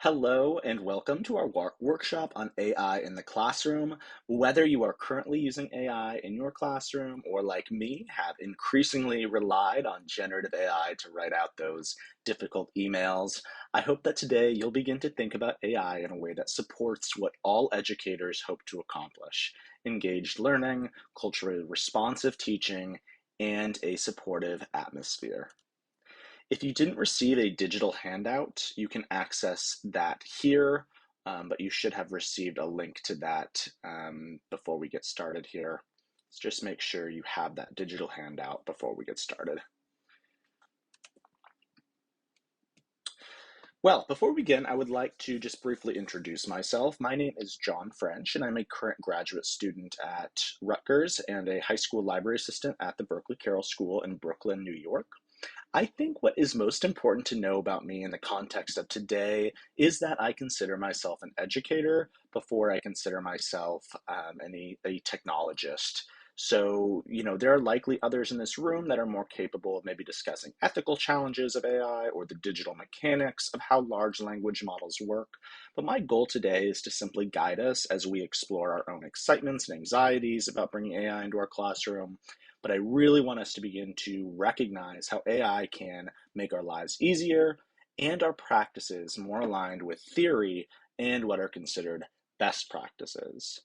Hello and welcome to our workshop on AI in the classroom. Whether you are currently using AI in your classroom or, like me, have increasingly relied on generative AI to write out those difficult emails, I hope that today you'll begin to think about AI in a way that supports what all educators hope to accomplish: engaged learning, culturally responsive teaching, and a supportive atmosphere. If you didn't receive a digital handout, you can access that here, but you should have received a link to that before we get started here. Let's just make sure you have that digital handout before we get started. Well, before we begin, I would like to just briefly introduce myself. My name is John French, and I'm a current graduate student at Rutgers and a high school library assistant at the Berkeley Carroll School in Brooklyn, New York. I think what is most important to know about me in the context of today is that I consider myself an educator before I consider myself a technologist. So, there are likely others in this room that are more capable of maybe discussing ethical challenges of AI or the digital mechanics of how large language models work. But my goal today is to simply guide us as we explore our own excitements and anxieties about bringing AI into our classroom, but I really want us to begin to recognize how AI can make our lives easier and our practices more aligned with theory and what are considered best practices.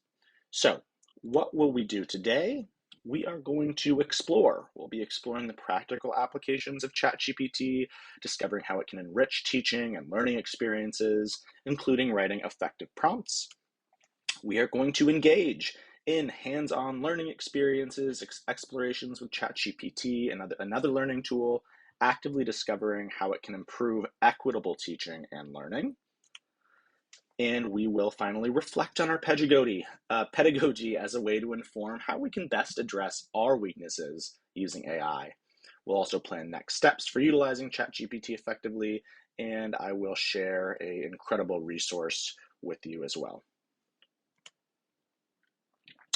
So, what will we do today? We are going to explore. We'll be exploring the practical applications of ChatGPT, discovering how it can enrich teaching and learning experiences, including writing effective prompts. We are going to engage in hands-on learning experiences, explorations with ChatGPT, another learning tool, actively discovering how it can improve equitable teaching and learning. And we will finally reflect on our pedagogy as a way to inform how we can best address our weaknesses using AI. We'll also plan next steps for utilizing ChatGPT effectively, and I will share an incredible resource with you as well.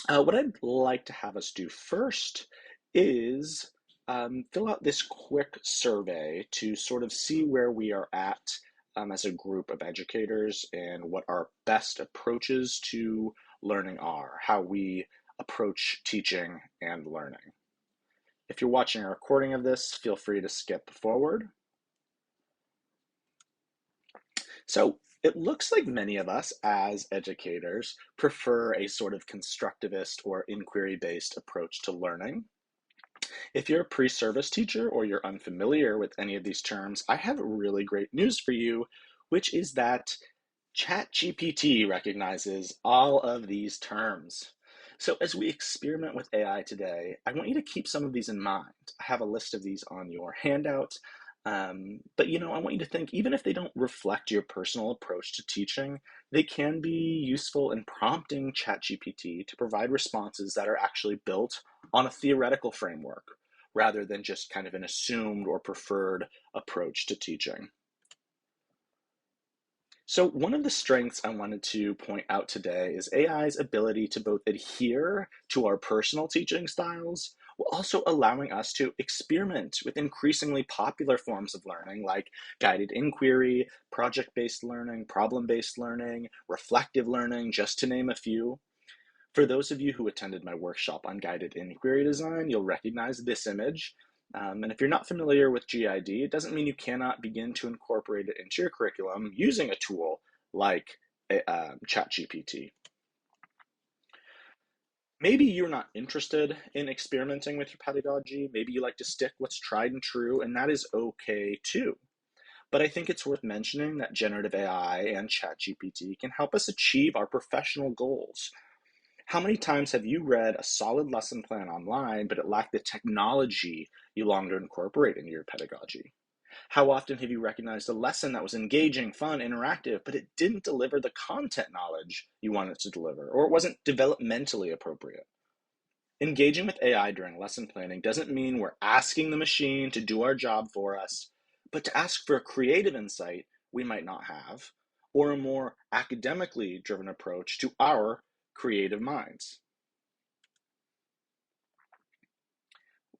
What I'd like to have us do first is fill out this quick survey to sort of see where we are at as a group of educators and what our best approaches to learning are, how we approach teaching and learning. If you're watching a recording of this, feel free to skip forward. So it looks like many of us as educators prefer a sort of constructivist or inquiry-based approach to learning. If you're a pre-service teacher or you're unfamiliar with any of these terms, I have really great news for you, which is that ChatGPT recognizes all of these terms. So as we experiment with AI today, I want you to keep some of these in mind. I have a list of these on your handout. But I want you to think, even if they don't reflect your personal approach to teaching, they can be useful in prompting ChatGPT to provide responses that are actually built on a theoretical framework rather than just kind of an assumed or preferred approach to teaching. So one of the strengths I wanted to point out today is AI's ability to both adhere to our personal teaching styles while also allowing us to experiment with increasingly popular forms of learning like guided inquiry, project-based learning, problem-based learning, reflective learning, just to name a few. For those of you who attended my workshop on guided inquiry design, you'll recognize this image. And if you're not familiar with GID, it doesn't mean you cannot begin to incorporate it into your curriculum using a tool like ChatGPT. Maybe you're not interested in experimenting with your pedagogy. Maybe you like to stick what's tried and true, and that is okay too. But I think it's worth mentioning that generative AI and ChatGPT can help us achieve our professional goals. How many times have you read a solid lesson plan online, but it lacked the technology you long to incorporate into your pedagogy? How often have you recognized a lesson that was engaging, fun, interactive, but it didn't deliver the content knowledge you wanted to deliver, or it wasn't developmentally appropriate? Engaging with AI during lesson planning doesn't mean we're asking the machine to do our job for us, but to ask for a creative insight we might not have, or a more academically driven approach to our creative minds.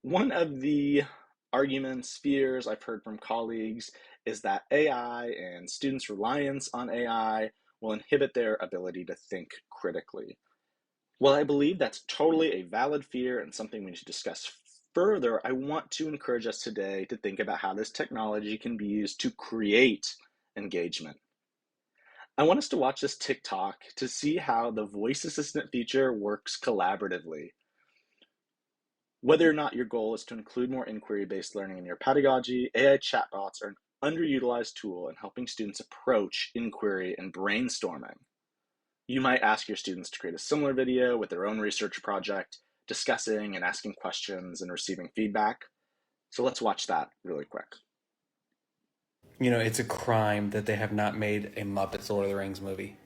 One of the arguments, fears I've heard from colleagues is that AI and students' reliance on AI will inhibit their ability to think critically. While I believe that's totally a valid fear and something we need to discuss further, I want to encourage us today to think about how this technology can be used to create engagement. I want us to watch this TikTok to see how the voice assistant feature works collaboratively. Whether or not your goal is to include more inquiry-based learning in your pedagogy, AI chatbots are an underutilized tool in helping students approach inquiry and brainstorming. You might ask your students to create a similar video with their own research project, discussing and asking questions and receiving feedback. So let's watch that really quick. You know, it's a crime that they have not made a Muppets Lord of the Rings movie.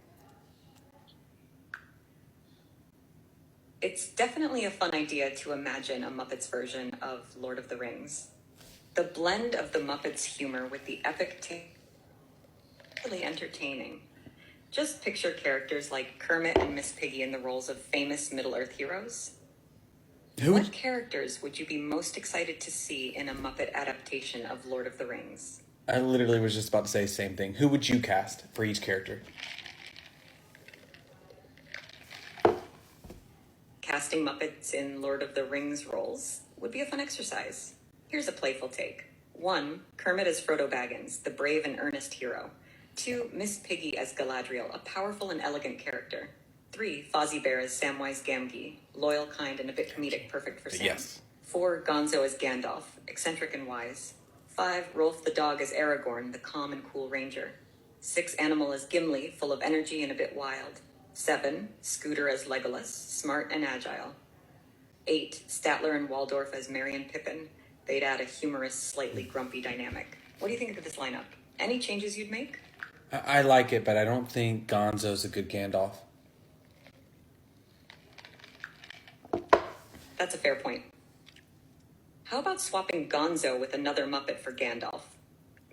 It's definitely a fun idea to imagine a Muppets version of Lord of the Rings. The blend of the Muppets' humor with the epic really entertaining. Just picture characters like Kermit and Miss Piggy in the roles of famous Middle-earth heroes. Who What would, characters would you be most excited to see in a Muppet adaptation of Lord of the Rings? I literally was just about to say the same thing. Who would you cast for each character? Casting Muppets in Lord of the Rings roles would be a fun exercise. Here's a playful take. 1. Kermit as Frodo Baggins, the brave and earnest hero. 2. Miss Piggy as Galadriel, a powerful and elegant character. 3. Fozzie Bear as Samwise Gamgee, loyal, kind, and a bit comedic, perfect for Sam. Yes. 4. Gonzo as Gandalf, eccentric and wise. 5. Rolf the dog as Aragorn, the calm and cool ranger. 6. Animal as Gimli, full of energy and a bit wild. 7. Scooter as Legolas, smart and agile. 8. Statler and Waldorf as Merry and Pippin. They'd add a humorous, slightly grumpy dynamic. What do you think of this lineup? Any changes you'd make? I like it, but I don't think Gonzo's a good Gandalf. That's a fair point. How about swapping Gonzo with another Muppet for Gandalf?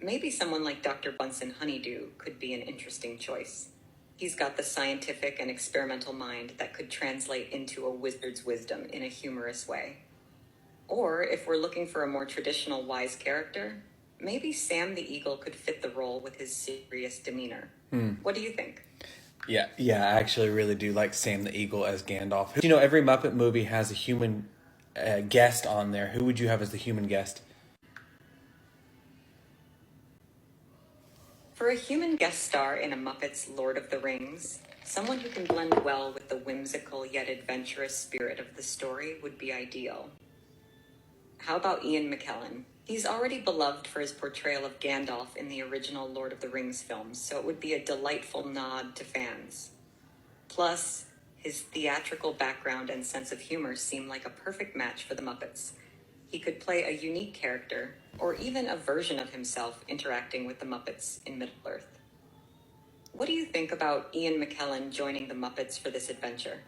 Maybe someone like Dr. Bunsen Honeydew could be an interesting choice. He's got the scientific and experimental mind that could translate into a wizard's wisdom in a humorous way. Or, if we're looking for a more traditional wise character, maybe Sam the Eagle could fit the role with his serious demeanor. What do you think? Yeah, I actually really do like Sam the Eagle as Gandalf. You know, every Muppet movie has a human guest on there. Who would you have as the human guest? For a human guest star in a Muppets Lord of the Rings, someone who can blend well with the whimsical yet adventurous spirit of the story would be ideal. How about Ian McKellen? He's already beloved for his portrayal of Gandalf in the original Lord of the Rings films, so it would be a delightful nod to fans. Plus, his theatrical background and sense of humor seem like a perfect match for the Muppets. He could play a unique character, or even a version of himself interacting with the Muppets in Middle-earth. What do you think about Ian McKellen joining the Muppets for this adventure?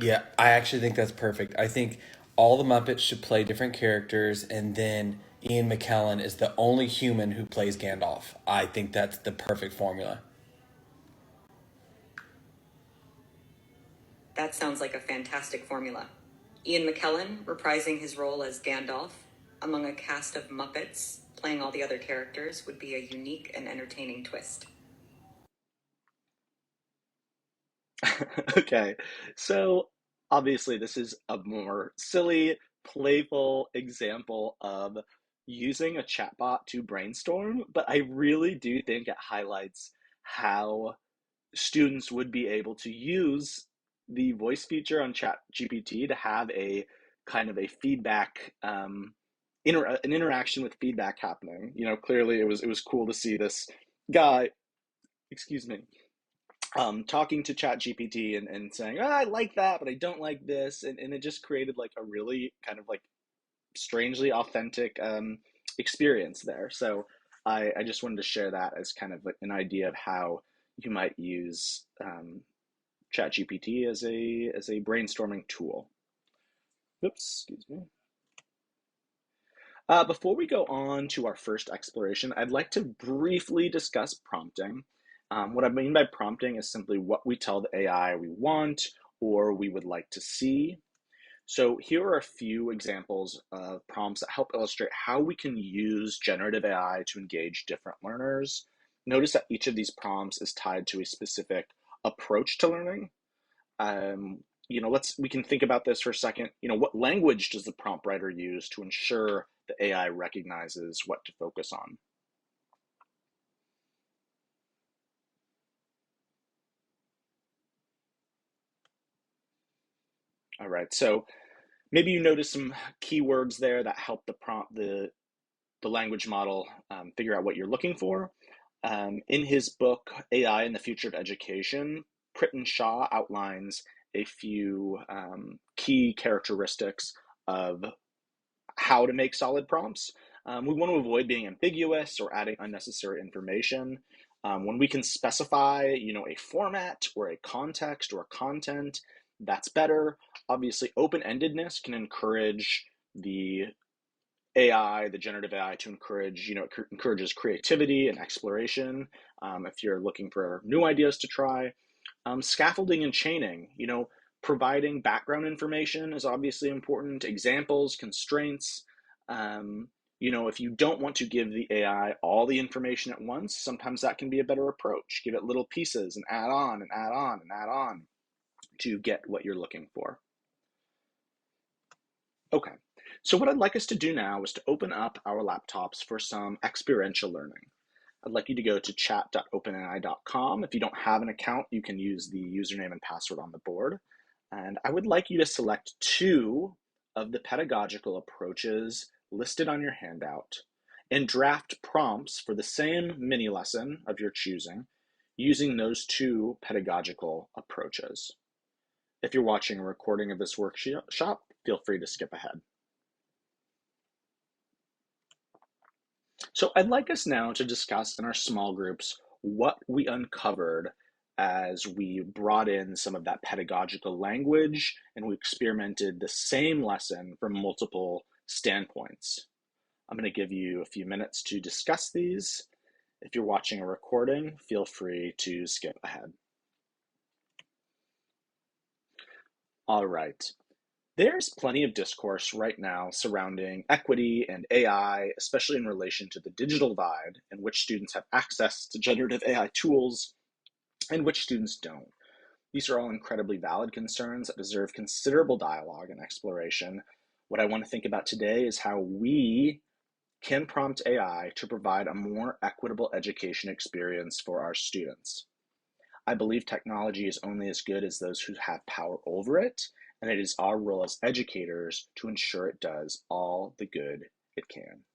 Yeah, I actually think that's perfect. I think all the Muppets should play different characters, and then Ian McKellen is the only human who plays Gandalf. I think that's the perfect formula. That sounds like a fantastic formula. Ian McKellen reprising his role as Gandalf among a cast of Muppets playing all the other characters would be a unique and entertaining twist. Okay, so obviously this is a more silly, playful example of using a chatbot to brainstorm, but I really do think it highlights how students would be able to use the voice feature on ChatGPT to have a kind of a feedback, an interaction with feedback happening. You know, clearly it was cool to see this guy, excuse me, talking to ChatGPT and saying, oh, I like that, but I don't like this. And it just created like a really kind of like strangely authentic experience there. So I just wanted to share that as kind of like an idea of how you might use ChatGPT as a brainstorming tool. Oops, excuse me. Before we go on to our first exploration, I'd like to briefly discuss prompting. What I mean by prompting is simply what we tell the AI we want or we would like to see. So here are a few examples of prompts that help illustrate how we can use generative AI to engage different learners. Notice that each of these prompts is tied to a specific approach to learning. We can think about this for a second. What language does the prompt writer use to ensure the AI recognizes what to focus on? All right, so maybe you notice some keywords there that help the language model figure out what you're looking for. In his book, AI and the Future of Education, Pritin Shah outlines a few key characteristics of how to make solid prompts. We want to avoid being ambiguous or adding unnecessary information. When we can specify, a format or a context or a content, that's better. Obviously, open-endedness can encourage the AI, the generative AI, to encourage, it encourages creativity and exploration. If you're looking for new ideas to try, scaffolding and chaining, providing background information is obviously important. Examples, constraints. If you don't want to give the AI all the information at once, sometimes that can be a better approach. Give it little pieces and add on and add on and add on to get what you're looking for. Okay, so what I'd like us to do now is to open up our laptops for some experiential learning. I'd like you to go to chat.openai.com. If you don't have an account, you can use the username and password on the board. And I would like you to select two of the pedagogical approaches listed on your handout and draft prompts for the same mini lesson of your choosing using those two pedagogical approaches. If you're watching a recording of this workshop, feel free to skip ahead. So I'd like us now to discuss in our small groups what we uncovered as we brought in some of that pedagogical language and we experimented the same lesson from multiple standpoints. I'm going to give you a few minutes to discuss these. If you're watching a recording, feel free to skip ahead. All right. There's plenty of discourse right now surrounding equity and AI, especially in relation to the digital divide, in which students have access to generative AI tools and which students don't. These are all incredibly valid concerns that deserve considerable dialogue and exploration. What I want to think about today is how we can prompt AI to provide a more equitable education experience for our students. I believe technology is only as good as those who have power over it, and it is our role as educators to ensure it does all the good it can.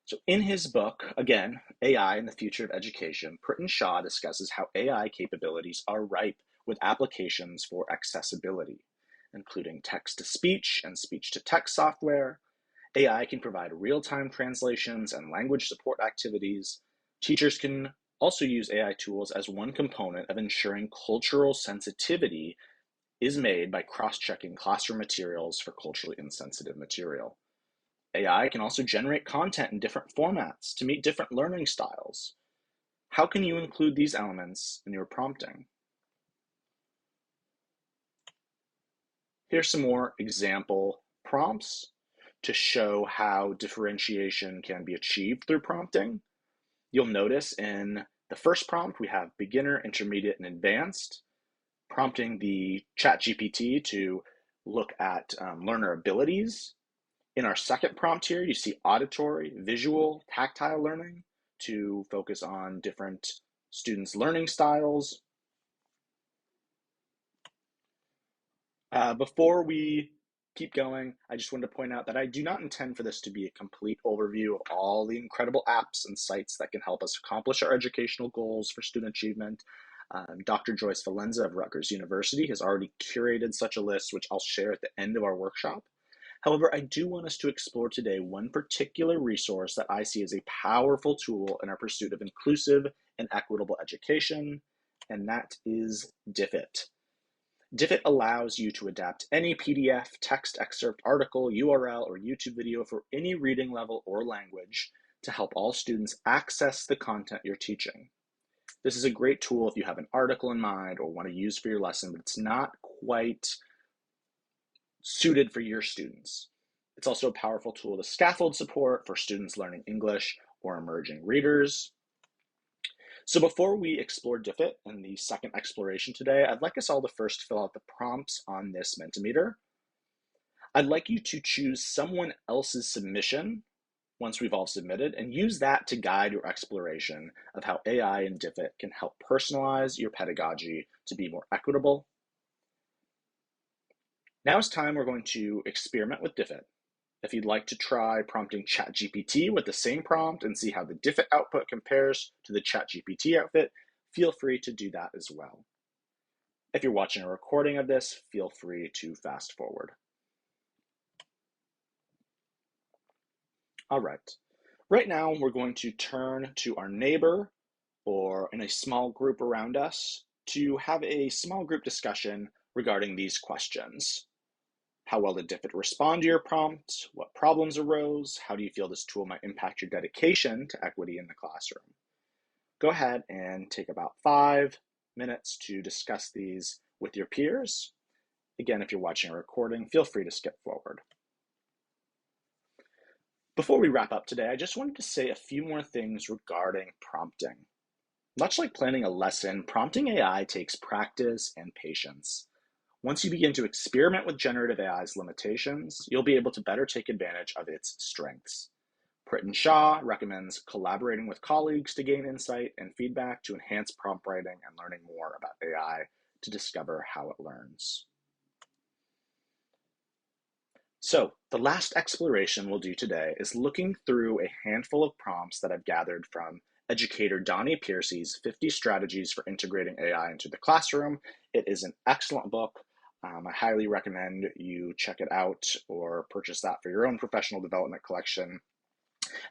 So in his book, again, AI and the Future of Education, Pritin Shah discusses how AI capabilities are ripe with applications for accessibility, including text-to-speech and speech-to-text software. AI can provide real-time translations and language support activities. Teachers can also use AI tools as one component of ensuring cultural sensitivity is made by cross-checking classroom materials for culturally insensitive material. AI can also generate content in different formats to meet different learning styles. How can you include these elements in your prompting? Here's some more example prompts to show how differentiation can be achieved through prompting. You'll notice in the first prompt, we have beginner, intermediate, and advanced, prompting the ChatGPT to look at learner abilities. In our second prompt here, you see auditory, visual, tactile learning to focus on different students' learning styles. Before we keep going, I just wanted to point out that I do not intend for this to be a complete overview of all the incredible apps and sites that can help us accomplish our educational goals for student achievement. Dr. Joyce Valenza of Rutgers University has already curated such a list, which I'll share at the end of our workshop. However, I do want us to explore today one particular resource that I see as a powerful tool in our pursuit of inclusive and equitable education, and that is Diffit. Diffit allows you to adapt any PDF, text excerpt, article, URL, or YouTube video for any reading level or language to help all students access the content you're teaching. This is a great tool if you have an article in mind or want to use for your lesson, but it's not quite suited for your students. It's also a powerful tool to scaffold support for students learning English or emerging readers. So before we explore Diffit in the second exploration today, I'd like us all to first fill out the prompts on this Mentimeter. I'd like you to choose someone else's submission once we've all submitted and use that to guide your exploration of how AI and Diffit can help personalize your pedagogy to be more equitable. Now it's time we're going to experiment with Diffit. If you'd like to try prompting ChatGPT with the same prompt and see how the Diffit output compares to the ChatGPT output, feel free to do that as well. If you're watching a recording of this, feel free to fast forward. All right. Right now, we're going to turn to our neighbor or in a small group around us to have a small group discussion regarding these questions. How well did Diffit respond to your prompt? What problems arose? How do you feel this tool might impact your dedication to equity in the classroom? Go ahead and take about 5 minutes to discuss these with your peers. Again, if you're watching a recording, feel free to skip forward. Before we wrap up today, I just wanted to say a few more things regarding prompting. Much like planning a lesson, prompting AI takes practice and patience. Once you begin to experiment with generative AI's limitations, you'll be able to better take advantage of its strengths. Pritin Shah recommends collaborating with colleagues to gain insight and feedback to enhance prompt writing and learning more about AI to discover how it learns. So, the last exploration we'll do today is looking through a handful of prompts that I've gathered from educator Donnie Piercy's 50 Strategies for Integrating AI into the Classroom. It is an excellent book. I highly recommend you check it out or purchase that for your own professional development collection.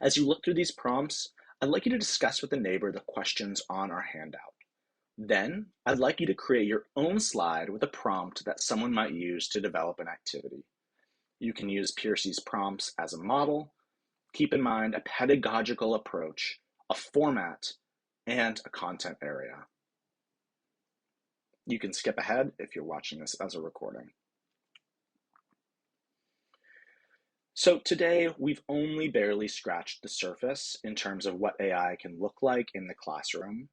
As you look through these prompts, I'd like you to discuss with a neighbor the questions on our handout. Then, I'd like you to create your own slide with a prompt that someone might use to develop an activity. You can use Piercy's prompts as a model. Keep in mind a pedagogical approach, a format, and a content area. You can skip ahead if you're watching this as a recording. So today, we've only barely scratched the surface in terms of what AI can look like in the classroom,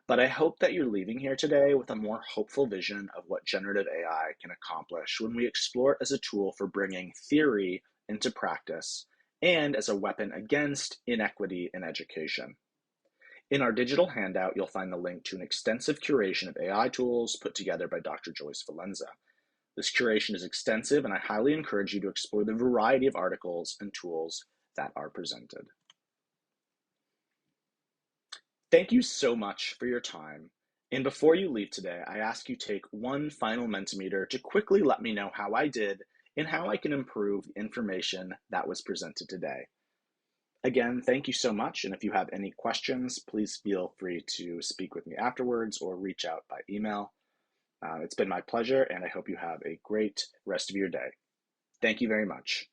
but I hope that you're leaving here today with a more hopeful vision of what generative AI can accomplish when we explore it as a tool for bringing theory into practice and as a weapon against inequity in education. In our digital handout, you'll find the link to an extensive curation of AI tools put together by Dr. Joyce Valenza. This curation is extensive, and I highly encourage you to explore the variety of articles and tools that are presented. Thank you so much for your time. And before you leave today, I ask you take one final Mentimeter to quickly let me know how I did and how I can improve the information that was presented today. Again, thank you so much. And if you have any questions, please feel free to speak with me afterwards or reach out by email. It's been my pleasure, and I hope you have a great rest of your day. Thank you very much.